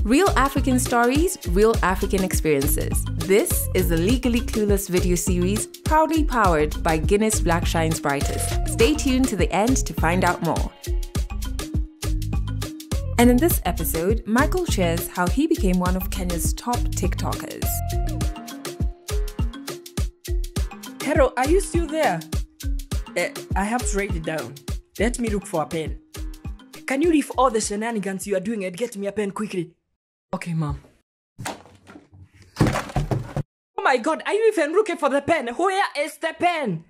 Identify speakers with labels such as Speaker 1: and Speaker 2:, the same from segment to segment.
Speaker 1: Real African stories, real African experiences. This is the Legally Clueless video series, proudly powered by Guinness Black Shine's Brightest. Stay tuned to the end to find out more. And in this episode, Michael shares how he became one of Kenya's top TikTokers.
Speaker 2: Hello, are you still there? I have to write it down. Let me look for a pen. Can you leave all the shenanigans you are doing and get me a pen quickly? Okay, Mom. Oh my God, are you even looking for the pen? Where is the pen?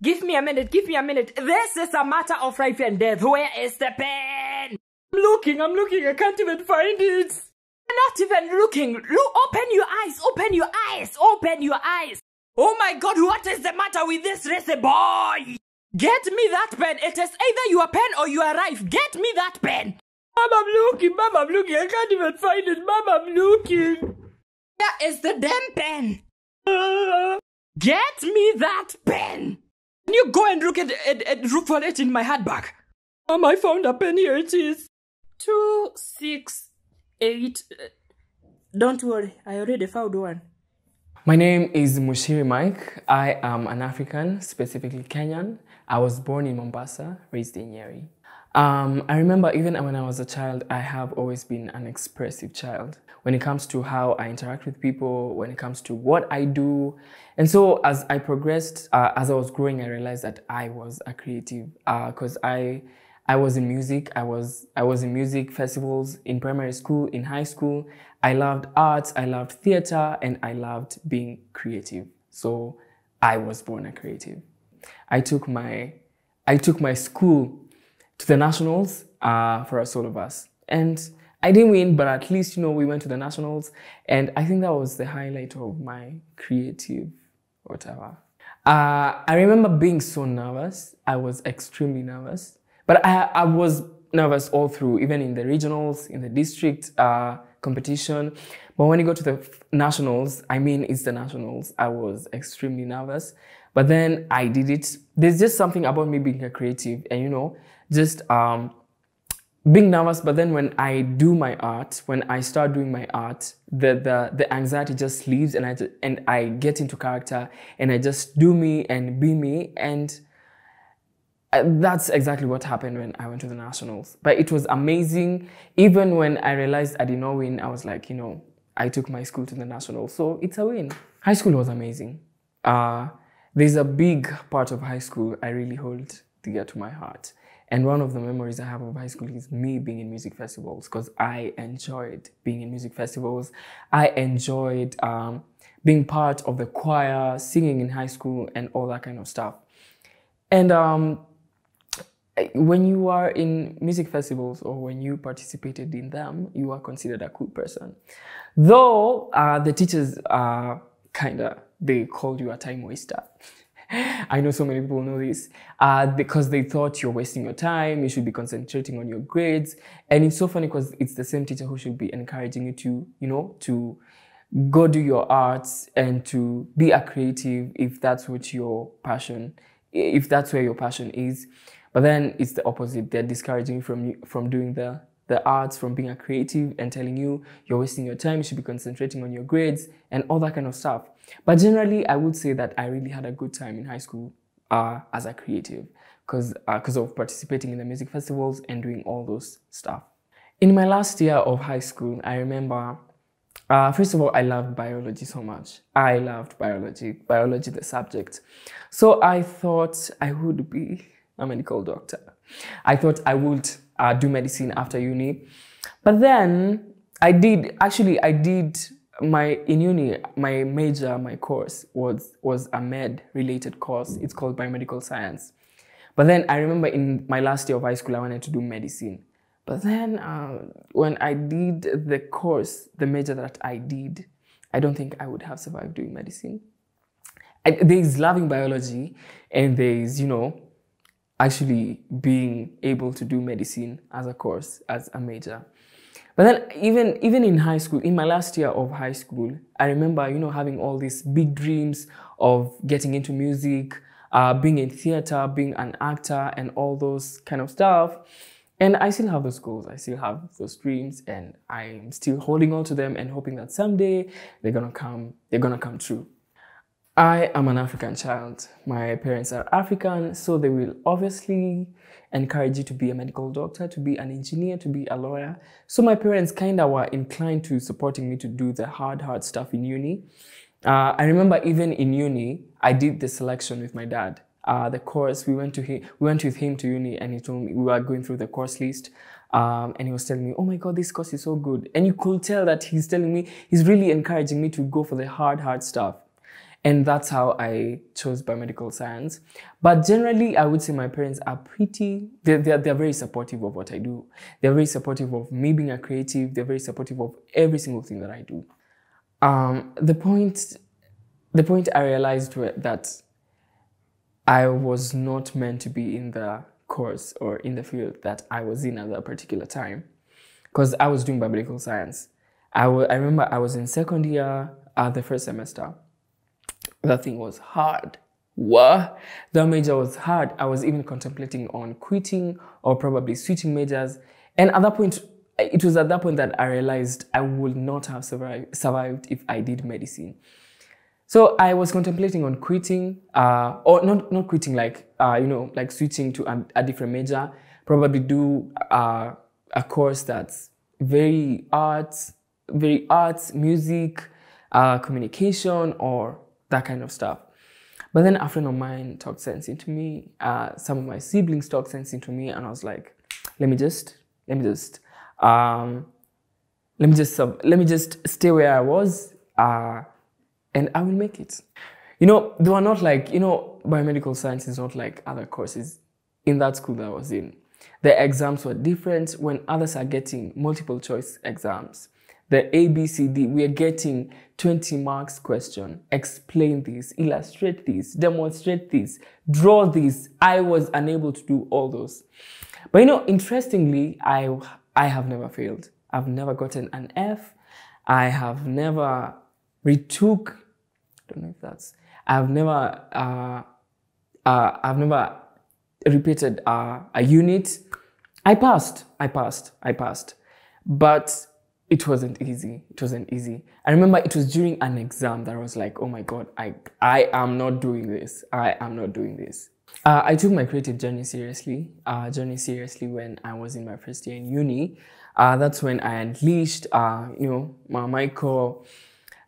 Speaker 2: Give me a minute. This is a matter of life and death. Where is the pen? I'm looking. I can't even find it. I'm not even looking. Look, open your eyes. Oh my God, what is the matter with this racy boy? Get me that pen. It is either your pen or your life. Get me that pen. Mom, I'm looking. I can't even find it. Mom, I'm looking. That is the damn pen. Get me that pen. Can you go and look for it in my handbag? Mom, I found a pen. Here it is. 268. Don't worry, I already found one.
Speaker 3: My name is Mushiri Mike. I am an African, specifically Kenyan. I was born in Mombasa, raised in Nyeri. I remember even when I was a child, I have always been an expressive child when it comes to how I interact with people, when it comes to what I do. And so as I progressed, as I was growing, I realized that I was a creative because I was in music. I was in music festivals in primary school, in high school. I loved arts, I loved theater, and I loved being creative. So I was born a creative. I took my school to the nationals for a solo bus. And I didn't win, but at least, we went to the nationals. And I think that was the highlight of my creative whatever. I remember being so nervous. I was extremely nervous. But I was nervous all through, even in the regionals, in the district competition. But when you go to the nationals, it's the nationals, I was extremely nervous. But then I did it. There's just something about me being a creative and, just being nervous. But then when I do my art, when I start doing my art, the anxiety just leaves and I get into character and I just do me and be me. And that's exactly what happened when I went to the nationals. But it was amazing. Even when I realized I did not win, I was like, I took my school to the nationals. So it's a win. High school was amazing. There's a big part of high school I really hold dear to my heart. And one of the memories I have of high school is me being in music festivals because I enjoyed being in music festivals. I enjoyed being part of the choir, singing in high school and all that kind of stuff. And when you are in music festivals or when you participated in them, you are considered a cool person. Though the teachers they called you a time waster. I know so many people know this because they thought you're wasting your time, you should be concentrating on your grades. And it's so funny because it's the same teacher who should be encouraging you to, to go do your arts and to be a creative if that's what your passion, if that's where your passion is. But then it's the opposite. They're discouraging you from doing the arts, from being a creative and telling you you're wasting your time, you should be concentrating on your grades and all that kind of stuff. But generally, I would say that I really had a good time in high school as a creative because of participating in the music festivals and doing all those stuff. In my last year of high school, I remember, first of all, I loved biology so much. I loved biology the subject. So I thought I would be a medical doctor. I thought I would do medicine after uni. But then in uni, my major, my course was a med-related course. It's called biomedical science. But then I remember in my last year of high school, I wanted to do medicine. But then when I did the course, the major that I did, I don't think I would have survived doing medicine. There is loving biology and there is, actually being able to do medicine as a course, as a major. But then even in high school, in my last year of high school, I remember, having all these big dreams of getting into music, being in theater, being an actor and all those kind of stuff. And I still have those goals. I still have those dreams, and I'm still holding on to them and hoping that someday they're gonna come true. I am an African child. My parents are African, so they will obviously encourage you to be a medical doctor, to be an engineer, to be a lawyer. So my parents kind of were inclined to supporting me to do the hard stuff in uni. I remember even in uni, I did the selection with my dad. The course, we went with him to uni, and he told me, we were going through the course list. And he was telling me, oh my God, this course is so good. And you could tell that he's telling me, he's really encouraging me to go for the hard stuff. And that's how I chose biomedical science. But generally, I would say my parents are they're very supportive of what I do. They're very supportive of me being a creative. They're very supportive of every single thing that I do. The point I realized that I was not meant to be in the course or in the field that I was in at that particular time, because I was doing biomedical science. I remember I was in second year, the first semester. That thing was hard. What? The major was hard. I was even contemplating on quitting or probably switching majors. And at that point, it was at that point that I realized I would not have survived if I did medicine. So I was contemplating on quitting, or not quitting, like switching to a different major. Probably do a course that's very arts, music, communication, or that kind of stuff. But then a friend of mine talked sense into me. Some of my siblings talked sense into me, and I was like, let me just stay where I was, and I will make it. They were not like, biomedical science is not like other courses in that school that I was in. The exams were different. When others are getting multiple choice exams, the A, B, C, D, we are getting 20 marks question. Explain this, illustrate this, demonstrate this, draw this. I was unable to do all those. But interestingly, I have never failed. I've never gotten an F. I have never retook. I don't know if that's. I've never repeated a unit. I passed. But it wasn't easy. I remember it was during an exam that I was like, oh my God, I am not doing this. I took my creative journey seriously when I was in my first year in uni. That's when I unleashed, my Michael.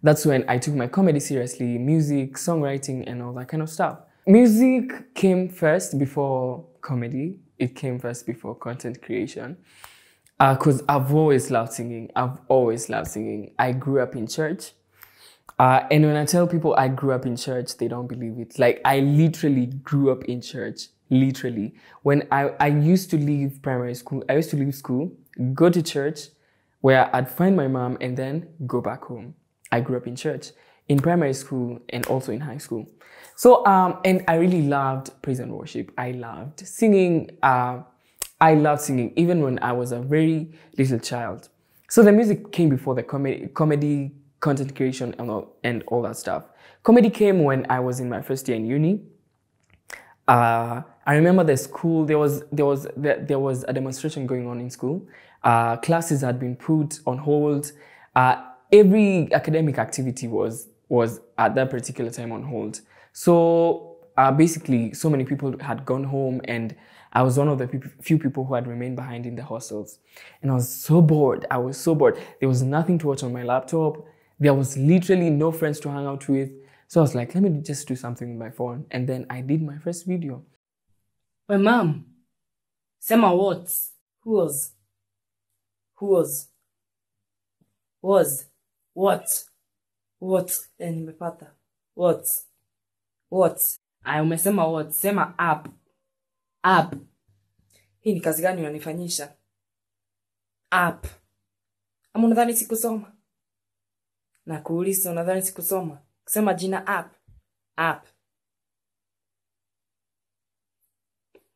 Speaker 3: That's when I took my comedy seriously, music, songwriting, and all that kind of stuff. Music came first before comedy. It came first before content creation. Because I've always loved singing. I grew up in church. And when I tell people I grew up in church, they don't believe it. Like, I literally grew up in church. Literally. When I used to leave primary school, I used to leave school, go to church, where I'd find my mom, and then go back home. I grew up in church, in primary school, and also in high school. So, and I really loved praise and worship. I loved singing. Even when I was a very little child. So the music came before the comedy, content creation, and all that stuff. Comedy came when I was in my first year in uni. I remember the school, there was a demonstration going on in school. Classes had been put on hold. Every academic activity was at that particular time on hold. So basically, so many people had gone home, and I was one of the few people who had remained behind in the hostels. And I was so bored. There was nothing to watch on my laptop. There was literally no friends to hang out with. So I was like, let me just do something with my phone. And then I did my first video.
Speaker 2: My mom. Sema what? Who was? What? Nimepata. What? Aya, umesema what? Sema up. Hii ni kazi gani unanifanyisha? Up. Ama unadhani sikusoma? Nakuuliza, unadhani sikusoma? Kusema jina up.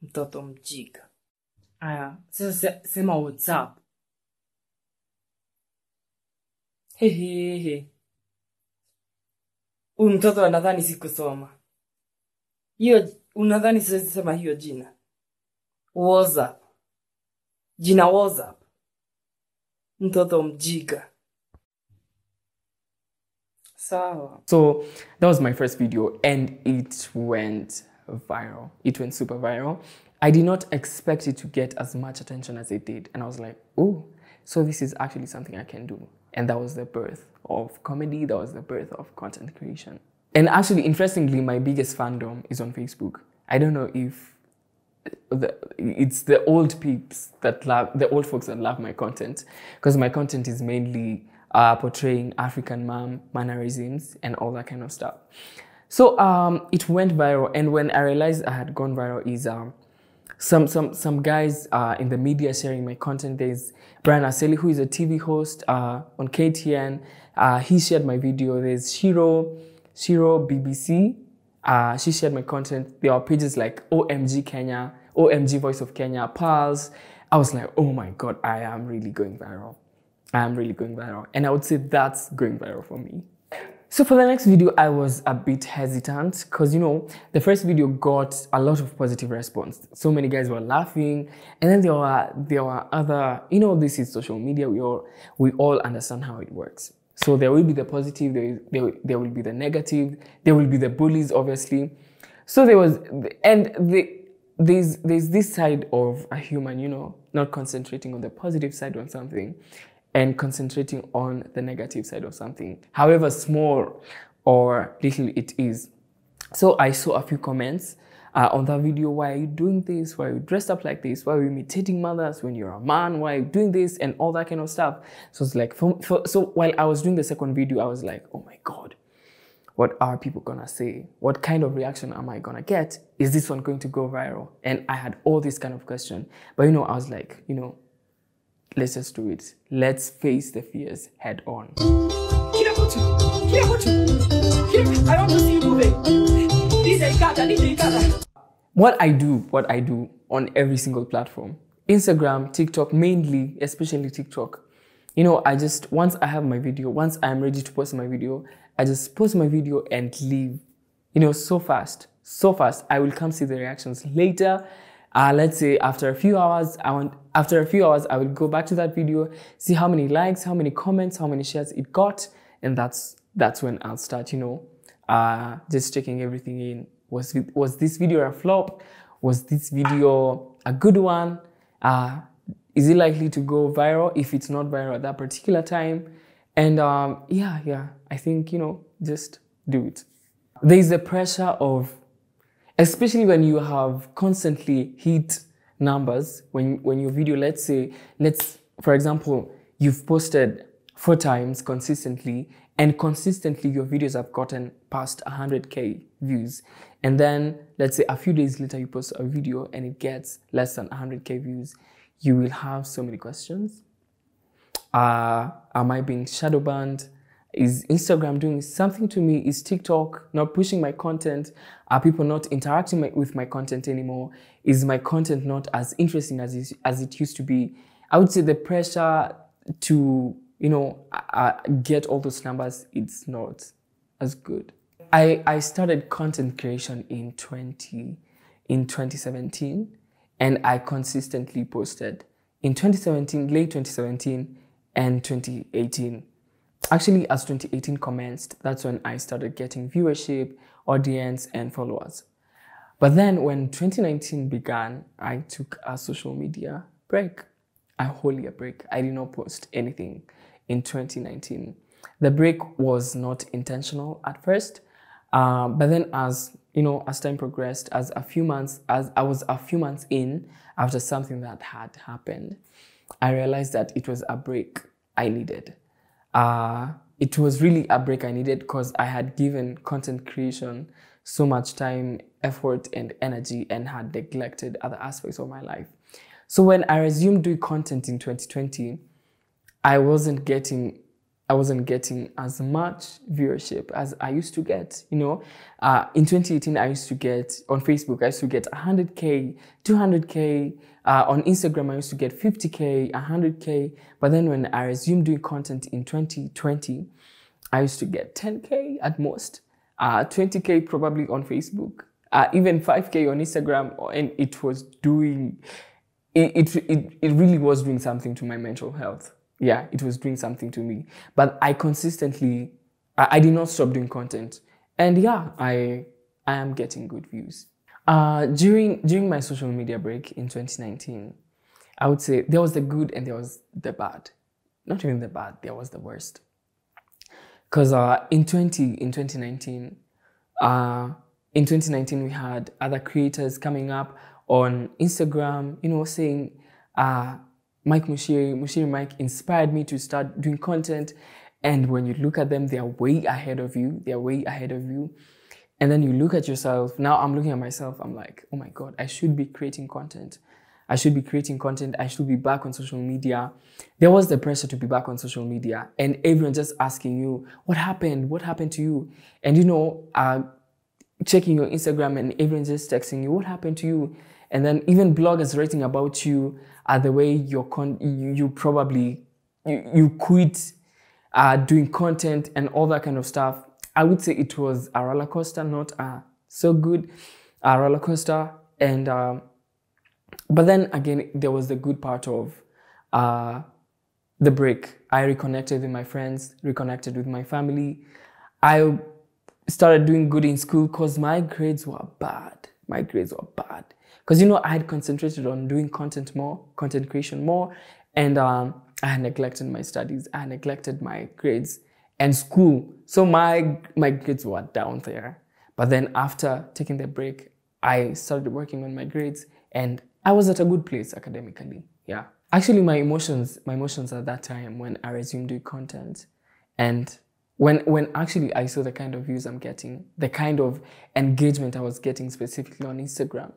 Speaker 2: Mtoto mjika. Aya, sasa sema WhatsApp. Hehehe. Huyu mtoto anadhani sikusoma. Hiyo unadhani siwezi sema hiyo jina? WhatsApp. Jina WhatsApp. Mtoto mjiga. Sawa.
Speaker 3: So that was my first video and it went viral. It went super viral. I did not expect it to get as much attention as it did. And I was like, oh, so this is actually something I can do. And that was the birth of comedy. That was the birth of content creation. And actually, interestingly, my biggest fandom is on Facebook. I don't know if it's the old peeps that love, the old folks that love my content, because my content is mainly portraying African mannerisms and all that kind of stuff. So it went viral, and when I realized I had gone viral is some guys in the media sharing my content. There's Brian Aseli, who is a TV host on KTN. He shared my video. There's Shiro BBC. She shared my content. There are pages like OMG Kenya, OMG Voice of Kenya, Pals. I was like, oh my God, I am really going viral. I am really going viral. And I would say that's going viral for me. So for the next video, I was a bit hesitant because, you know, the first video got a lot of positive response. So many guys were laughing. And then there were other, you know, this is social media. We all understand how it works. So there will be the positive, there will be the negative, there will be the bullies, obviously. So there's this side of a human, you know, not concentrating on the positive side on something and concentrating on the negative side of something, however small or little it is. So I saw a few comments on that video. Why are you doing this? Why are you dressed up like this? Why are you imitating mothers when you're a man? Why are you doing this? And all that kind of stuff. So it's like, so while I was doing the second video, I was like, oh my God, what are people gonna say? What kind of reaction am I gonna get? Is this one going to go viral? And I had all this kind of question. But, you know, I was like, you know, let's just do it. Let's face the fears head on.
Speaker 2: I want to see you moving.
Speaker 3: What I do on every single platform, Instagram, TikTok, mainly, especially TikTok. You know, once I have my video, once I'm ready to post my video, I just post my video and leave. You know, so fast. I will come see the reactions later. Let's say after a few hours, I will go back to that video, see how many likes, how many comments, how many shares it got. And that's when I'll start, you know, just checking everything in. Was this video a flop? Was this video a good one? Is it likely to go viral if it's not viral at that particular time? And yeah, I think, you know, just do it. There's the pressure of, especially when you have constantly hit numbers, when your video, for example, you've posted 4 times consistently, and consistently your videos have gotten past 100K views. And then let's say a few days later you post a video and it gets less than 100K views. You will have so many questions. Am I being shadow banned? Is Instagram doing something to me? Is TikTok not pushing my content? Are people not interacting with my content anymore? Is my content not as interesting as it used to be? I would say the pressure to, you know, get all those numbers, it's not as good. I started content creation in 2017, and I consistently posted in 2017, late 2017 and 2018. Actually, as 2018 commenced, that's when I started getting viewership, audience, and followers. But then when 2019 began, I took a social media break, a whole year break. I did not post anything in 2019. The break was not intentional at first, but then as you know, as time progressed, as I was a few months in after something that had happened, I realized that it was a break I needed. It was really a break I needed because I had given content creation so much time, effort, and energy and had neglected other aspects of my life. So when I resumed doing content in 2020, I wasn't getting as much viewership as I used to get. You know, in 2018, I used to get, on Facebook, I used to get 100K, 200K. On Instagram, I used to get 50K, 100K. But then when I resumed doing content in 2020, I used to get 10K at most, 20K probably on Facebook, even 5K on Instagram, and it was doing it really was doing something to my mental health. Yeah, it was doing something to me. But I consistently, I did not stop doing content. And yeah, I am getting good views. During my social media break in 2019, I would say there was the good and there was the bad. Not even the bad, there was the worst. Because in 2019, we had other creators coming up on Instagram, saying, Mike Mushiri Mike inspired me to start doing content. And when you look at them, they are way ahead of you. And then you look at yourself. Now I'm looking at myself. I'm like, oh my God, I should be creating content. I should be back on social media. There was the pressure to be back on social media. And everyone just asking you, what happened? What happened to you? And checking your Instagram and everyone just texting you, what happened to you? And then even bloggers writing about you, the way you quit doing content and all that kind of stuff. I would say it was a roller coaster, not so good roller coaster. And but then again, there was the good part of the break. I reconnected with my friends, reconnected with my family. I started doing good in school because my grades were bad. Because, I had concentrated on doing content creation more, and I had neglected my studies. I had neglected my grades and school. So my grades were down there. But then after taking the break, I started working on my grades, and I was at a good place academically. Yeah. Actually, my emotions at that time when I resumed doing content, and when actually I saw the kind of views I'm getting, the kind of engagement I was getting specifically on Instagram.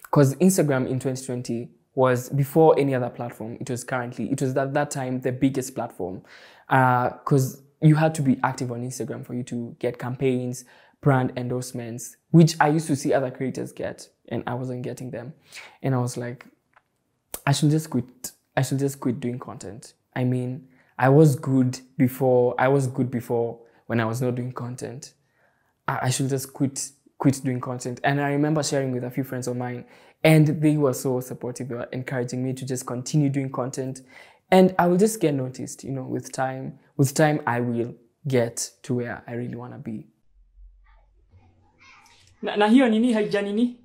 Speaker 3: Because Instagram in 2020 was, before any other platform, it was at that time the biggest platform. Because you had to be active on Instagram for you to get campaigns, brand endorsements, which I used to see other creators get, and I wasn't getting them. And I was like, I should just quit doing content. I mean, I was good before when I was not doing content. I should just quit doing content. And I remember sharing with a few friends of mine, and they were so supportive. They were encouraging me to just continue doing content. And I will just get noticed, with time. With time, I will get to where I really want to be.
Speaker 2: Na hiyo nini haija nini?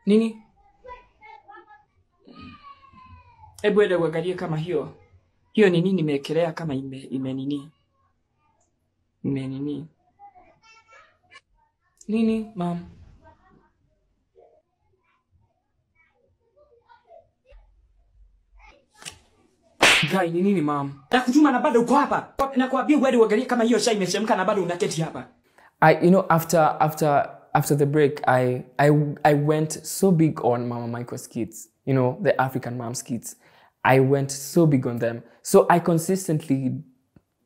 Speaker 2: Nini? Hebu enda uangalie kama hiyo nini nimewekelea kama ime nini. Nini, mom? Gai, nini, mom? Nakutuma na bado uko hapa. Nakwambia uende uangalie kama hiyo chai imechemka na bado unaketi hapa.
Speaker 3: After the break, I went so big on Mama Michael's skits, the African mom skits. I went so big on them. So I consistently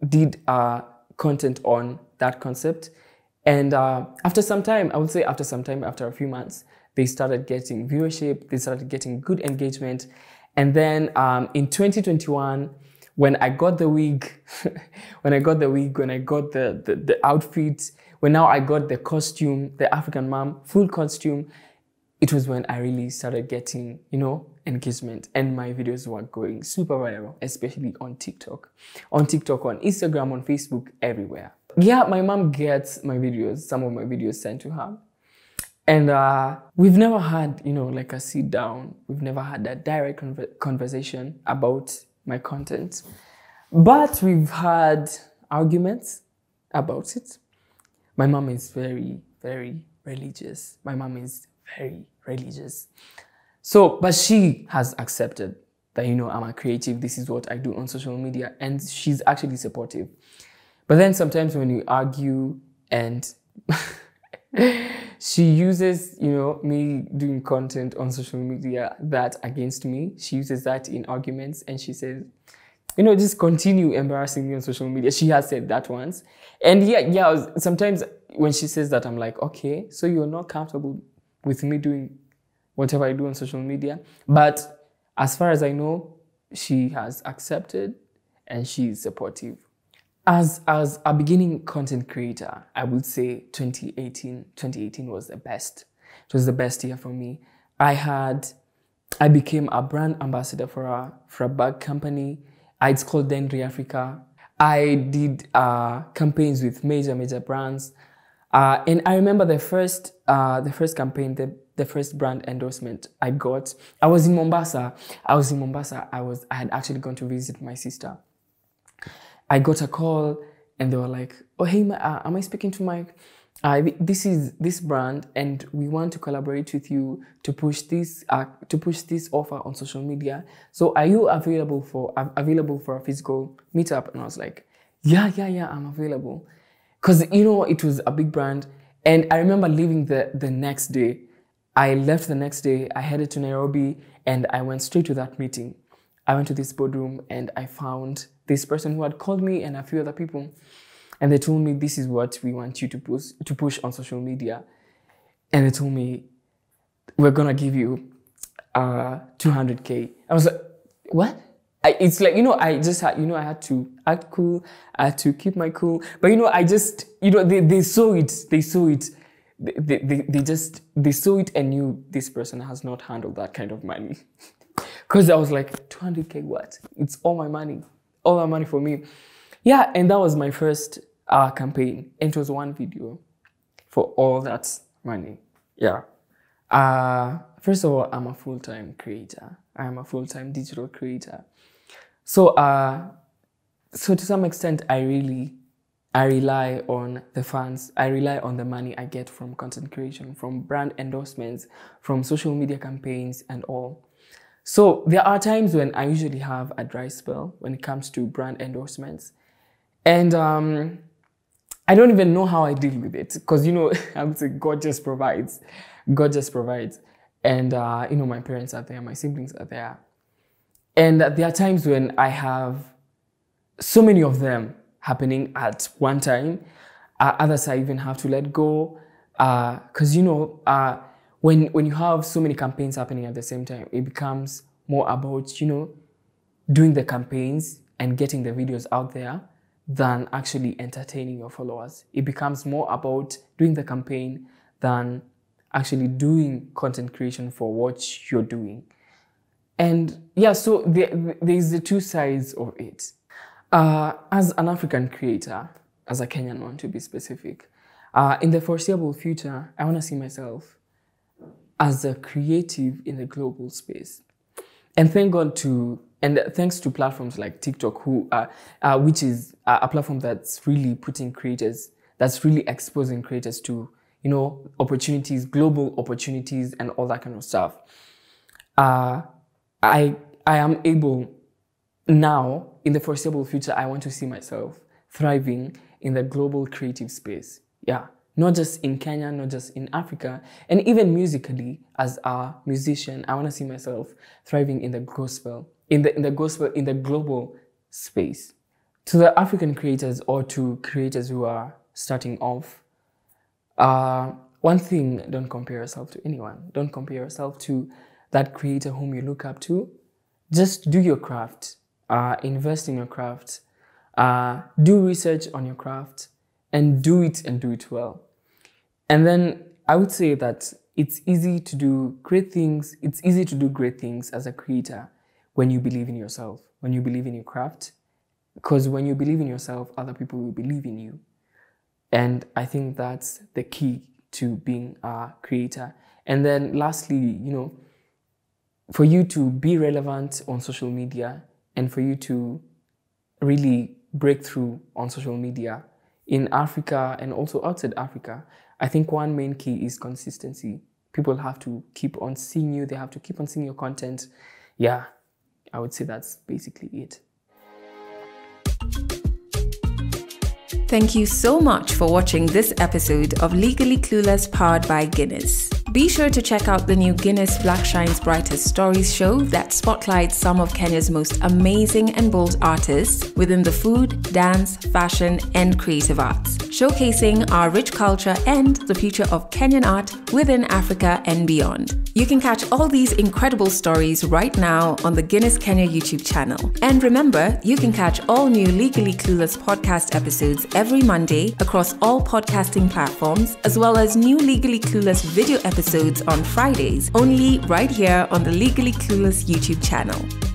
Speaker 3: did content on that concept. And after some time, after a few months, they started getting viewership, they started getting good engagement. And then in 2021, when I got the wig, when I got the outfit, when now I got the costume, the African mom, full costume, it was when I really started getting, engagement, and my videos were going super viral, especially on TikTok. On Instagram, on Facebook, everywhere. Yeah, my mom gets my videos, some of my videos sent to her. And we've never had, like a sit down. We've never had that direct conversation about my content. But we've had arguments about it. My mom is very, very religious. So, but she has accepted that, I'm a creative. This is what I do on social media. And she's actually supportive. But then sometimes when you argue and she uses, me doing content on social media that against me. She uses that in arguments, and she says, just continue embarrassing me on social media. She has said that once. And yeah, sometimes when she says that, I'm like, okay, so you're not comfortable with me doing whatever I do on social media. But as far as I know, she has accepted and she's supportive. As a beginning content creator, I would say 2018 was the best. It was the best year for me. I became a brand ambassador for a bag company. It's called Dendry Africa. I did campaigns with major brands. And I remember the first campaign, the first brand endorsement I got. I was in Mombasa. I had actually gone to visit my sister. I got a call and they were like, "Oh, hey, am I speaking to Mike? This is this brand, and we want to collaborate with you to push this offer on social media. So are you available for a physical meetup?" And I was like, yeah, I'm available. Because, it was a big brand. And I remember leaving the next day. I left the next day. I headed to Nairobi and I went straight to that meeting. I went to this boardroom and I found this person who had called me and a few other people. And they told me, "This is what we want you to push on social media." And they told me, "We're going to give you 200K. I was like, what? It's like, I just had, I had to act cool. I had to keep my cool. But, I just, they saw it. They saw it. They saw it and knew this person has not handled that kind of money. Because I was like, 200K what? It's all my money. All my money for me. Yeah, and that was my first campaign. And it was one video for all that money. Yeah. First of all, I'm a full-time creator. I'm a full-time digital creator. So to some extent, I rely on the fans. I rely on the money I get from content creation, from brand endorsements, from social media campaigns and all. So there are times when I usually have a dry spell when it comes to brand endorsements. And I don't even know how I deal with it because, I would say God just provides. God just provides. And, my parents are there, my siblings are there. And there are times when I have so many of them happening at one time. Others I even have to let go. Because, when you have so many campaigns happening at the same time, it becomes more about, doing the campaigns and getting the videos out there than actually entertaining your followers. It becomes more about doing the campaign than actually doing content creation for what you're doing. And yeah, so there's the two sides of it. As an African creator, as a Kenyan one to be specific, in the foreseeable future, I want to see myself as a creative in the global space. And thanks to platforms like TikTok, which is a platform that's really putting creators, that's really exposing creators to, opportunities, global opportunities and all that kind of stuff. I am able now, in the foreseeable future, I want to see myself thriving in the global creative space. Yeah. Not just in Kenya, not just in Africa, and even musically, as a musician, I want to see myself thriving in the gospel, in the global space. To the African creators or to creators who are starting off, one thing: don't compare yourself to anyone. Don't compare yourself to that creator whom you look up to. Just do your craft. Invest in your craft. Do research on your craft. And do it well. And then I would say that it's easy to do great things. It's easy to do great things as a creator when you believe in yourself, when you believe in your craft. Because when you believe in yourself, other people will believe in you. And I think that's the key to being a creator. And then lastly, for you to be relevant on social media and for you to really break through on social media, in Africa and also outside Africa, I think one main key is consistency. People have to keep on seeing you. They have to keep on seeing your content. Yeah, I would say that's basically it.
Speaker 1: Thank you so much for watching this episode of Legally Clueless powered by Guinness. Be sure to check out the new Guinness Black Shine's Brightest Stories show that spotlights some of Kenya's most amazing and bold artists within the food, dance, fashion, and creative arts, showcasing our rich culture and the future of Kenyan art within Africa and beyond. You can catch all these incredible stories right now on the Guinness Kenya YouTube channel. And remember, you can catch all new Legally Clueless podcast episodes every Monday across all podcasting platforms, as well as new Legally Clueless video episodes on Fridays, only right here on the Legally Clueless YouTube channel.